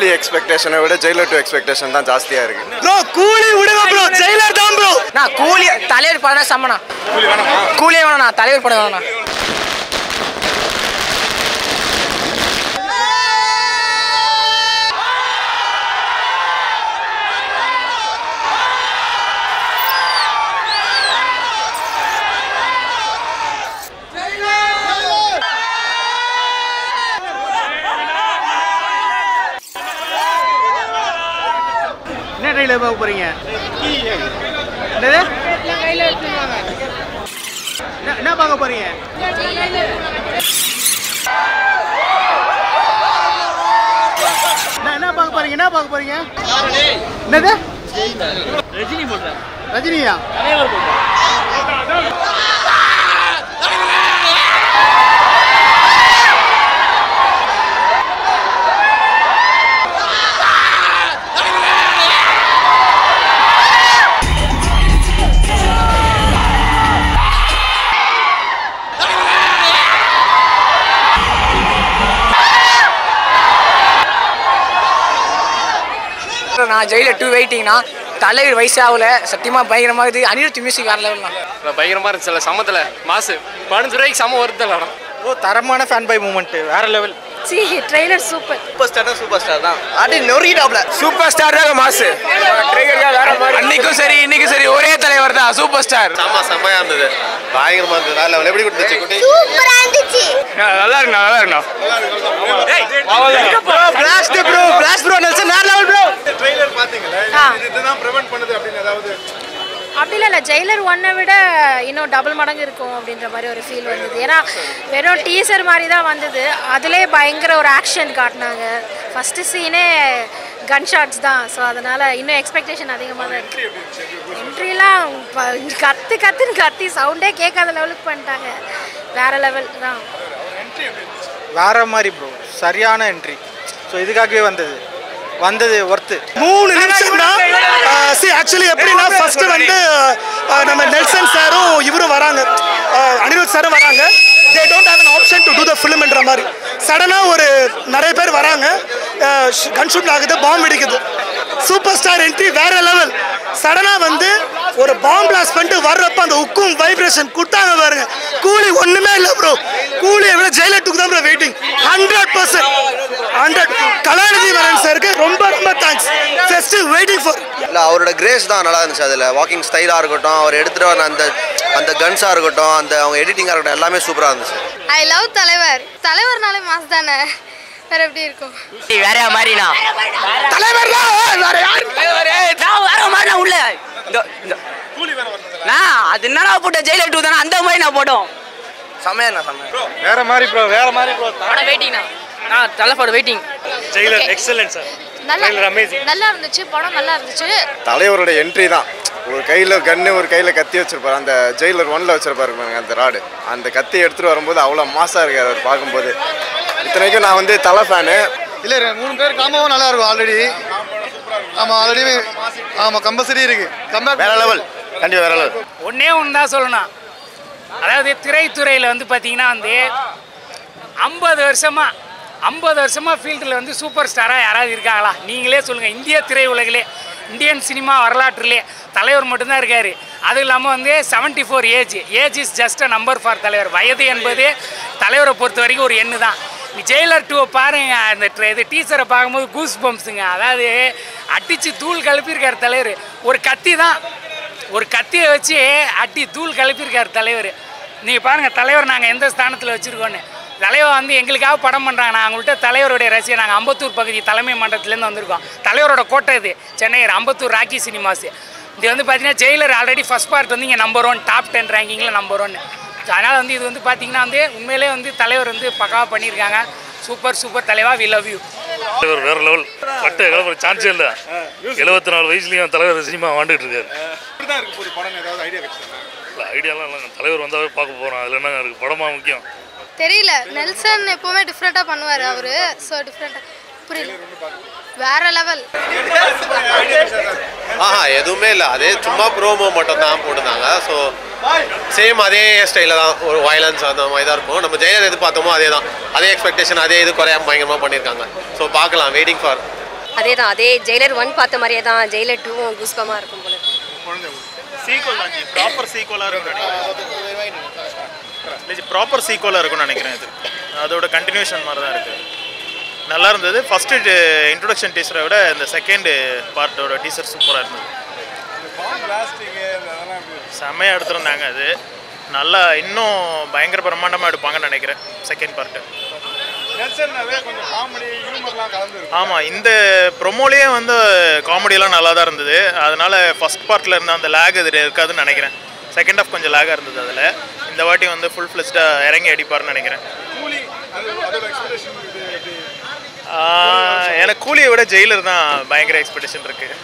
கூலி எக்ஸ்பெக்டேஷனை விட Jailer 2 expectation தான் ஜாஸ்தியாக இருக்கு. ப்ரோ கூலி விடுங்க ப்ரோ, ஜெயிலர் தான் ப்ரோ. நான் கூலி தலைவர் படம் சம்மனா. கூலி வேணாமா? கூலியே வேணாண்ணா, தலைவர் படம் வேணாண்ணா. என்ன ட்ரெயிலர் பார்க்க போறீங்க? என்னது? என்ன பார்க்க போறீங்க? என்ன பார்க்க போறீங்க? என்ன பார்க்க போறீங்க? என்னது? ரஜினி போடுறேன். ரஜினியா? தலைவர் போடுறேன். நான் ஜெயிலர் 2 வெயிட்டிங்னா தலைவர் வயசாகல சத்தியமாக பயங்கரமாக இது. அனிருத் மியூசிக் வேறு லெவல் பயங்கரமாக இருந்துச்சு. சமத்தில் மாசு 15 ரூபாய்க்கு சம வருத்தல. ஓ தரமான ஃபேன் பை மூமெண்ட் வேற level. C trailer super. Super star தான். அது நொறிடாப்ல சூப்பர் ஸ்டார் தான் மாசு. அன்னைக்கும் சரி இன்னைக்கும் சரி ஒரே தலைவர் தான் சூப்பர் ஸ்டார். செம்மையா இருந்தது, பயங்கரமா இருந்தது, வேற லெவல். எப்படி கொடுத்துச்சு குட்டி? சூப்பரா இருந்துச்சு. நல்லா இருக்கு நல்லா இருக்கு. Blast bro, blast bro Nelson வேற லெவல் ப்ரோ. ட்ரெய்லர் பாத்தீங்களா? இதுதான் பிரிவென்ட் பண்ணுது அப்படின்னு ஏதாவது? அப்படி இல்லை, ஜெயிலர் 1 விட இன்னும் டபுள் மடங்கு இருக்கும் அப்படின்ற மாதிரி ஒரு ஃபீல் வந்தது. ஏன்னா வெறும் டீசர் மாதிரி தான் வந்தது, அதிலே பயங்கர ஒரு ஆக்ஷன் காட்டினாங்க. ஃபஸ்ட்டு சீனே கன் ஷாட்ஸ் தான். ஸோ அதனால் இன்னும் எக்ஸ்பெக்டேஷன் அதிகமாக தான் இருக்குது. என்ட்ரிலாம் கத்தி சவுண்டே கேட்காத லெவலுக்கு பண்ணிட்டாங்க. வேறு லெவல் தான். வேற மாதிரி ப்ரோ, சரியான என்ட்ரி. ஸோ இதுக்காகவே வந்தது ஒர்த்து. 3 நிமிஷம் தான். ஆக்சுவலி எப்படின்னா ஃபர்ஸ்ட் வந்து நம்ம நெல்சன் சாரும் இவரும் வராங்க, அனிருத் சாரும் வராங்க. They don't have an option to do the film என்ற மாதிரி சடனாக ஒரு நிறைய பேர் வராங்க. கன் ஷூட் ஆகுது, பாம்பு வெடிக்குது. சூப்பர் ஸ்டார் என்ட்ரி வேற லெவல். சடனாக வந்து ஒரு பாம்பு பிளாஸ்ட் பண்ணிட்டு வர்றப்ப அந்த உக்கும் வைப்ரேஷன் கொடுத்தாங்க பாருங்க. கூலி ஒன்றுமே இல்லை ப்ரோ. கூலியை விட ஜெயிலர் 2 தான் ப்ரோ வெயிட்டிங். 100%. கலாநிதி வரன் சாருக்கு ரொம்ப ரொம்ப தேங்க்ஸ். First waiting for. இல்லை, அவரோட கிரேஸ் தான் நல்லா இருந்துச்சு. அதில் வாக்கிங் ஸ்டைலாக இருக்கட்டும், அவர் எடுத்துகிட்டு வர அந்த கன்ஸாக இருக்கட்டும், அந்த அவங்க எடிட்டிங்காக இருக்கட்டும், எல்லாமே சூப்பராக இருந்துச்சு. ஐ லவ் தலைவர்னாலே மாஸ் தானே, வேற எப்படி இருக்கும்? வேற மாதிரிண்ணா தலைவர் வேற யார்? வேற மாதிரி உள்ள அது என்னடா போட்ட ஜெயிலர் 2 தானே, அந்த மாதிரி நான் போட்டோம். செம்மையா வேற மாதிரி ப்ரோ, வேற மாதிரி ப்ரோ. படம் வெயிட்டிங்ண்ணா. தலைவர் வெயிட்டிங். Jailer excellent sir. நல்லா இருந்துச்சு, படம் நல்லா இருந்துச்சு. தலைவரோட என்ட்ரி தான். ஒரு கையில் கன்று, ஒரு கையில் கத்தி வச்சிருப்பாரு. அந்த ஜெயிலர் 1ல் வச்சிருப்பாரு பாருங்க, அந்த ராடு. அந்த கத்தி எடுத்துகிட்டு வரும்போது அவ்வளோ மாசாக இருக்கார் அவர் பார்க்கும்போது. இத்தனைக்கும் நான் வந்து தலை ஃபேனு. இல்லை 3 பேர் காமாவும் நல்லா இருக்கும் ஆல்ரெடி. ஆமாம் ஆல்ரெடி ஆமாம் கம்பல்சரி இருக்குது. கம்பேக் வேற லெவல், கண்டிப்பாக வேற லெவல். ஒன்றே ஒன்று தான் சொல்லணும். அதாவது திரைத்துறையில் வந்து பார்த்திங்கன்னா வந்து 50 வருஷமாக ஃபீல்டில் வந்து சூப்பர் ஸ்டாராக யாராவது இருக்காங்களா? நீங்களே சொல்லுங்கள். இந்திய திரையுலகிலே, இந்தியன் சினிமா வரலாற்றிலே தலைவர் மட்டும்தான் இருக்கார். அதுவும் இல்லாமல் வந்து 74 age is just a number for தலைவர். வயது என்பது தலைவரை பொறுத்த வரைக்கும் ஒரு எண்ணு தான். ஜெயிலர் 2 பாருங்க, அந்த இது டீச்சரை பார்க்கும்போது கூஸ் பம்ப்ஸுங்க. அதாவது அடித்து தூள் கலப்பியிருக்கார் தலைவர். ஒரு கத்தி தான், ஒரு கத்தியை வச்சு அடி தூள் கலப்பியிருக்கார் தலைவர். நீங்கள் பாருங்கள் தலைவர் நாங்கள் எந்த ஸ்தானத்தில் வச்சுருக்கோன்னு. தலைவர் வந்து எங்களுக்காக படம் பண்ணுறாங்க. நாங்கள் உங்கள்கிட்ட தலைவருடைய ரசிகர். நாங்கள் அம்பத்தூர் பகுதி தலைமை மண்டலத்துலேருந்து வந்திருக்கோம். தலைவரோட கோட்டை இது, சென்னை அம்பத்தூர் ராக்கி சினிமாஸ். இது வந்து பார்த்தீங்கன்னா ஜெயிலர் ஆல்ரெடி ஃபஸ்ட் பார்ட் வந்து இங்கே நம்பர் 1 டாப் 10 ரேங்கிங்கில் நம்பர் 1. அதனால் வந்து இது வந்து பார்த்தீங்கன்னா வந்து உண்மையிலே வந்து தலைவர் வந்து பக்காவாக பண்ணியிருக்காங்க. சூப்பர் தலைவா, வி லவ் யூ. தலைவர் வேற லெவல். பட்டு கிளம்புற சான்ஸே இல்லை. 74 வயசுலேயும் தலைவர் சினிமா வாழ்ந்துட்டு இருக்காரு. இல்லை ஐடியாலாம் இல்லைங்க. தலைவர் வந்தாவே பார்க்க போகிறோம். அதில் என்னங்க இருக்குது, படமாக முக்கியம் தெரியல. நெல்சன் எப்பவுமே டிஃப்ரெண்ட்டாக பண்ணுவார் அவரு. ஸோ டிஃப்ரெண்ட்டாக புரியல, வேற லெவல். எதுவுமே இல்லை, அதே சும்மா ப்ரோமோ மட்டும் தான் போட்டுருந்தாங்க. ஸோ சேம் அதே ஸ்டைலில் தான், ஒரு வயலன்ஸ் அந்த மாதிரி தான் இருக்கும். நம்ம ஜெயிலர் எது பார்த்தோமோ அதே தான், அதே எக்ஸ்பெக்டேஷன், அதே இது குறையாம பயங்கரமாக பண்ணியிருக்காங்க. ஸோ பார்க்கலாம், வெயிட்டிங் ஃபார் அதே தான், அதே ஜெயிலர் 1 பார்த்த மாதிரியே தான் ஜெயிலர் 2 குஸ்பமாக இருக்கும் போல. சீக்வல் தான், ப்ராப்பர் சீக்வலாக இருக்கும்னு நினைக்கிறேன். ப்ராப்பர் சீக்வலாக இருக்கும்னு நினைக்கிறேன். இது அதோட கண்டினியூஷன் மாதிரி தான் இருக்குது. நல்லா இருந்தது. ஃபஸ்ட்டு இன்ட்ரொடக்ஷன் டீசரை விட இந்த செகண்ட் பார்ட்டோட டீசர் சூப்பராக இருந்தது. செம்மையாக எடுத்துருந்தாங்க. அது நல்லா இன்னும் பயங்கர பிரம்மாண்டமாக எடுப்பாங்கன்னு நினைக்கிறேன் செகண்ட் பார்ட்டு. ஆமாம், இந்த ப்ரொமோலேயே வந்து காமெடியெல்லாம் நல்லா தான் இருந்தது. அதனால் ஃபஸ்ட் பார்ட்டில் இருந்த அந்த லேக் இது இருக்காதுன்னு நினைக்கிறேன். செகண்ட் ஹாஃப் கொஞ்சம் லேகாக இருந்தது. அதில் இந்த வாட்டி வந்து ஃபுல் ஃப்ளெஜ்டாக இறங்கி அடிப்பார்னு நினைக்கிறேன். எனக்கு கூலியை விட ஜெயிலர் தான் பயங்கர எக்ஸ்பெக்டேஷன் இருக்குது.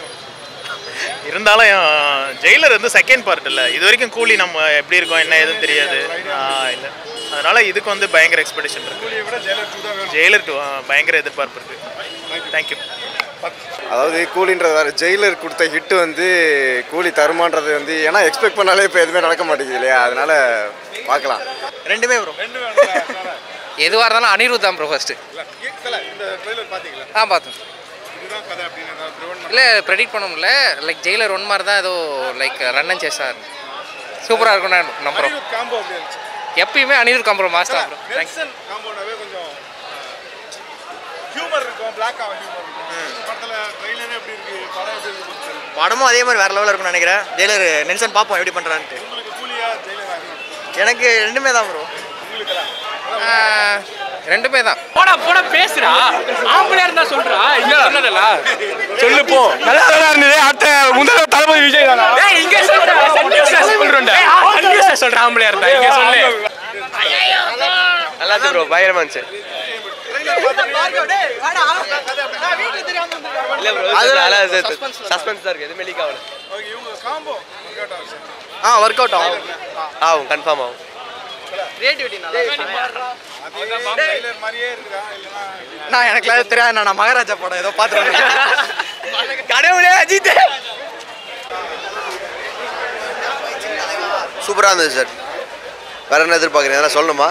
இருந்தாலும் ஜெயிலர் வந்து செகண்ட் பார்ட் இல்லை. இது வரைக்கும் கூலி நம்ம எப்படி இருக்கோம் என்ன எதுவும் தெரியாது. இல்லை, அதனால் இதுக்கு வந்து பயங்கர எக்ஸ்பெக்டேஷன் இருக்குது. ஜெயிலர் 2 பயங்கர எதிர்பார்ப்பு இருக்குது. தேங்க்யூ. அதாவது கூலின்றது வேறு, ஜெயிலர் கொடுத்த ஹிட்டு வந்து கூலி தருமான்றது வந்து ஏன்னா எக்ஸ்பெக்ட் பண்ணாலே இப்போ எதுவுமே நடக்க மாட்டேங்குது இல்லையா? அதனால் பார்க்கலாம். ரெண்டுமே ப்ரோ, எதுவாக இருந்தாலும் அனிருத் தான் ப்ரோ ஃபஸ்ட்டு. பார்த்தேன். இல்லை ப்ரெடிக்ட் பண்ண முடியல. லைக் ஜெயிலர் 1 மாதிரி தான் ஏதோ லைக் ரன் அண்ட் சேஸாக இருக்கு. சூப்பராக இருக்கும் நான் நம்புகிறோம். எப்பயுமே அனிருத் காம்போ மாஸ்டர் ப்ரோ. படமும் அதே மாதிரி வேறு லெவலில் இருக்கும்னு நினைக்கிறேன். ஜெயிலர் நெல்சன் பார்ப்போம் எப்படி பண்ணுறான்ட்டு. எனக்கு ரெண்டுமே தான் ப்ரோ. ரெண்டுமே தான். போட பேசுறா, ஆம்பளையா இருந்தா சொல்றா. இல்ல சொன்னதல்ல சொல்லு போ. நல்லா இருந்தது. அடுத்த முதல்ல தளபதி விஜய் தானா? இங்க சொல்றா, சொல்றா ஆம்பளையா இருந்தா இங்க சொல்லு. நல்லா இருக்கு ப்ரோ, பயங்கரமா இருந்துச்சு. இல்ல ப்ரோ, அதனால சஸ்பென்ஸ் தான் இருக்கு. எதுமே லீக் ஆகல. ஒர்க் அவுட் ஆகும், கன்ஃபார்ம் ஆகும். கிரியேட்டிவிட்டி நல்லா. நான் எனக்கு தெரியாது. நான் மகாராஜா படம் ஏதோ பார்த்துருக்கேன். கடவுளே அஜித் சூப்பராக இருந்தது சார். வேற என்ன எதிர்பார்க்குறீங்க? அதெல்லாம் சொல்லணுமா?